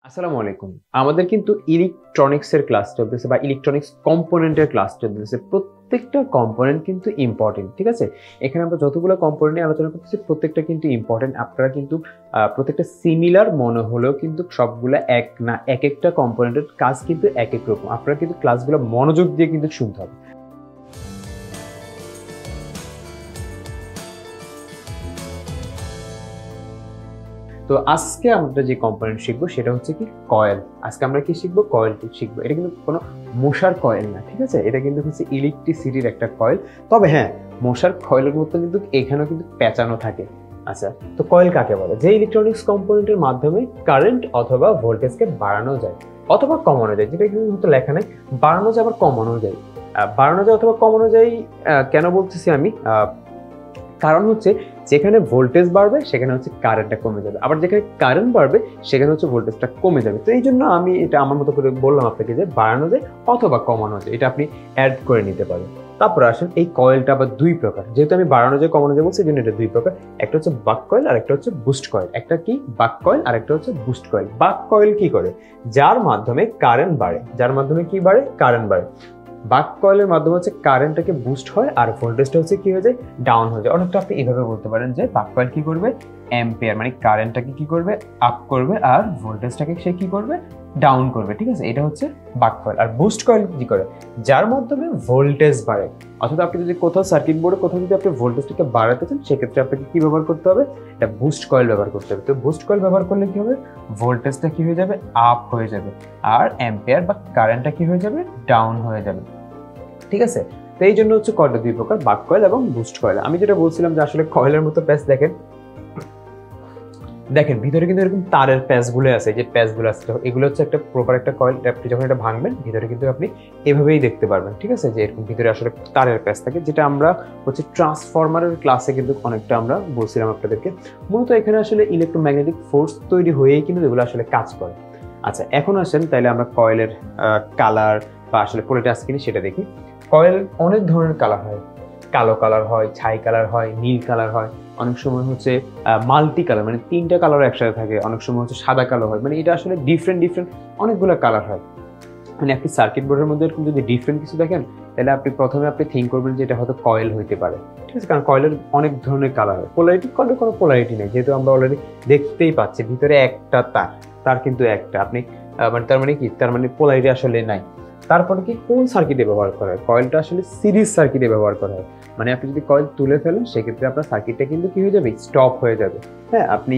আসসালামু আলাইকুম। আমাদের কিন্তু ইলেকট্রনিক্সের ক্লাস চলতেছে বা ইলেকট্রনিক্স কম্পোনেন্টের ক্লাস চলতেছে। প্রত্যেকটা কম্পোনেন্ট কিন্তু ইম্পর্টেন্ট, ঠিক আছে? এখানে আমরা যতগুলো কম্পোনেন্ট নিয়ে আলোচনা করতেছি প্রত্যেকটা কিন্তু ইম্পর্টেন্ট। আপনারা কিন্তু প্রত্যেকটা সিমিলার মনে হলেও কিন্তু সবগুলা এক না, একেকটা কম্পোনেন্টের কাজ কিন্তু একেক রকম। আপনারা কিন্তু ক্লাসগুলো মনোযোগ দিয়ে কিন্তু শুনতে হবে। তো আজকে আমরা যে কম্পোনেন্ট শিখবো সেটা হচ্ছে কি কয়েল। আজকে আমরা কি শিখবো? কয়েল শিখবো। এটা কিন্তু কোনো মশার কয়েল না, ঠিক আছে? এটা কিন্তু হচ্ছে ইলেকট্রিসিটির একটা কয়েল। তবে হ্যাঁ, মশার কয়েলের মতো কিন্তু এখানেও কিন্তু পেঁচানো থাকে। আচ্ছা, তো কয়েল কাকে বলে? যে ইলেকট্রনিক্স কম্পোনেন্টের মাধ্যমে কারেন্ট অথবা ভোল্টেজকে বাড়ানো যায় অথবা কমানো যায়, যেটা কিন্তু হয়তো লেখা নেই। বাড়ানো যায় আবার কমানো যায়। বাড়ানো যায় অথবা কমানো যায় কেন বলতেছি আমি? কারণ হচ্ছে যেখানে ভোল্টেজ বাড়বে সেখানে হচ্ছে কারেন্টটা কমে যাবে, আবার যেখানে কারেন্ট বাড়বে সেখানে হচ্ছে ভোল্টেজটা কমে যাবে। তো এই জন্য আমি এটা আমার মতো করে বললাম আপনাকে যে বাড়ানো যায় অথবা কমানো যায়, এটা আপনি অ্যাড করে নিতে পারেন। তারপর আসেন এই কয়েলটা আবার দুই প্রকার। যেহেতু আমি বাড়ানো যায় কমানো যায় বলছি, এই জন্য এটা দুই প্রকার। একটা হচ্ছে বাক কয়েল আর একটা হচ্ছে বুস্ট কয়েল। একটা কি বাক কয়েল আর একটা হচ্ছে বুস্ট কয়েল। বাক কয়েল কি করে? যার মাধ্যমে কারেন্ট বাড়ে। যার মাধ্যমে কি বাড়ে? কারেন্ট বাড়ে। বাক কয়েলের মাধ্যমে হচ্ছে কারেন্টটাকে বুস্ট হয় আর ভোল্টেজটা হচ্ছে কি হয়ে যায়? ডাউন হয়ে যায়। অনেকটা আপনি এভাবে বলতে পারেন যে বাক কয়েল কি করবে? অ্যাম্পিয়ার মানে কারেন্টটাকে কি করবে? আপ করবে আর ভোল্টেজটাকে সে কি করবে? ডাউন করবে, ঠিক আছে? এটা হচ্ছে বাক কয়েল। আর বুস্ট কয়েল কি করে? যার মাধ্যমে ভোল্টেজ বাড়ে। অর্থাৎ আপনি যদি কোথাও সার্কিট বোর্ডে কোথাও যদি আপনি ভোল্টেজটাকে বাড়াতে চান, সেক্ষেত্রে আপনাকে কি ব্যবহার করতে হবে? এটা বুস্ট কয়েল ব্যবহার করতে হবে। তো বুস্ট কয়েল ব্যবহার করলে কি হবে? ভোল্টেজটা কি হয়ে যাবে? আপ হয়ে যাবে আর অ্যাম্পিয়ার বা কারেন্টটা কি হয়ে যাবে? ডাউন হয়ে যাবে, ঠিক আছে? তো এই জন্য হচ্ছে কয়েলটা দুই প্রকার, বাক কয়েল এবং বুস্ট কয়েল। আমি যেটা বলছিলাম যে আসলে কয়েলের মতো প্যাচ দেখেন, দেখেন ভিতরে কিন্তু এরকম তারের প্যাচগুলো আছে, যে প্যাচগুলো আছে এগুলো হচ্ছে একটা প্রপার একটা কয়েল। আপনি যখন এটা ভাঙবেন ভিতরে কিন্তু আপনি এভাবেই দেখতে পারবেন, ঠিক আছে? যে এরকম ভিতরে আসলে তারের প্যাচ থাকে, যেটা আমরা হচ্ছে ট্রান্সফরমারের ক্লাসে কিন্তু অনেকটা আমরা বলছিলাম আপনাদেরকে। মূলত এখানে আসলে ইলেকট্রোম্যাগনেটিক ফোর্স তৈরি হয়েই কিন্তু এগুলো আসলে কাজ করে। আচ্ছা, এখন আসেন তাইলে আমরা কয়েলের কালার বা আসলে কোনটা আছে কিনা সেটা দেখি। কয়েল অনেক ধরনের কালার হয়। কালো কালার হয়, ছাই কালার হয়, নীল কালার হয়, অনেক সময় হচ্ছে মাল্টি কালার মানে তিনটা কালার একসাথে থাকে, অনেক সময় হচ্ছে সাদা কালো হয়। মানে এটা আসলে ডিফারেন্ট ডিফারেন্ট অনেকগুলো কালার হয়। মানে আপনি সার্কিট বোর্ডের মধ্যে এরকম যদি ডিফারেন্ট কিছু দেখেন, তাহলে আপনি প্রথমে থিঙ্ক করবেন যে এটা হয়তো কয়েল হইতে পারে, ঠিক আছে? কারণ কয়েলের অনেক ধরনের কালার হয়। পোলারিটি, কয়েলের কোনো পোলারিটি নেই, যেহেতু আমরা অলরেডি দেখতেই পাচ্ছি ভিতরে একটা তার, তার কিন্তু একটা আপনি মানে তার মানে কি, তার মানে পোলারিটি আসলে নাই। তারপরে কি কোন সার্কিটে ব্যবহার করা হয়? কয়েলটা আসলে সিরিজ সার্কিটে ব্যবহার করা হয়। মানে আপনি যদি কয়েল তুলে ফেলেন সেক্ষেত্রে আপনার সার্কিটটা কিন্তু কি হয়ে যাবে? স্টপ হয়ে যাবে। হ্যাঁ, আপনি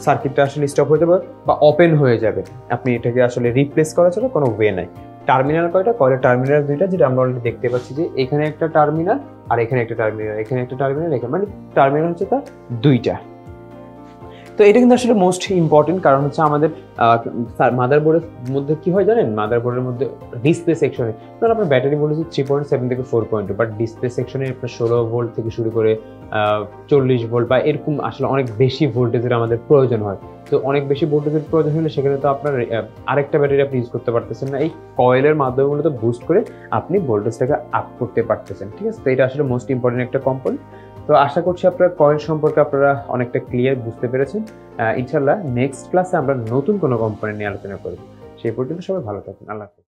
সার্কিটটা আসলে স্টপ হয়ে যাবে বা ওপেন হয়ে যাবে। আপনি এটাকে আসলে রিপ্লেস করার জন্য কোনো ওয়ে নাই। টার্মিনাল কয়টা? কয়েলের টার্মিনাল দুইটা, যেটা আমরা অলরেডি দেখতে পাচ্ছি যে এখানে একটা টার্মিনাল আর এখানে একটা টার্মিনাল, এখানে একটা টার্মিনাল, এখানে মানে টার্মিনাল হচ্ছে তার দুইটা। তো এটা কিন্তু আসলে মোস্ট ইম্পর্টেন্ট, কারণ হচ্ছে আমাদের মাদারবোর্ডের মধ্যে কি হয় জানেন? মাদারবোর্ডের মধ্যে ডিসপ্লে সেকশনে ধরুন আপনার ব্যাটারি ভোল্টেজ 3.7 থেকে 4.2, বাট ডিসপ্লে সেকশনে আপনার 16 ভোল্ট থেকে শুরু করে 40 ভোল্ট বা এরকম আসলে অনেক বেশি ভোল্টেজের আমাদের প্রয়োজন হয়। তো অনেক বেশি ভোল্টেজের প্রয়োজন হলে সেখানে তো আপনার আরেকটা ব্যাটারি আপনি ইউজ করতে পারতেছেন না। এই কয়েলের মাধ্যমে মূলত বুস্ট করে আপনি ভোল্টেজটাকে আপ করতে পারতেছেন, ঠিক আছে? তো এটা আসলে মোস্ট ইম্পর্টেন্ট একটা কম্পোনেন্ট। তো আশা করছি আপনারা কয়েল সম্পর্কে আপনারা অনেকটা ক্লিয়ার বুঝতে পেরেছেন। ইনশাল্লাহ নেক্সট ক্লাসে আমরা নতুন কোনো কম্পোনেন্ট নিয়ে আলোচনা করব। সেই পর্যন্ত সবাই ভালো থাকুন। আল্লাহ হাফেজ।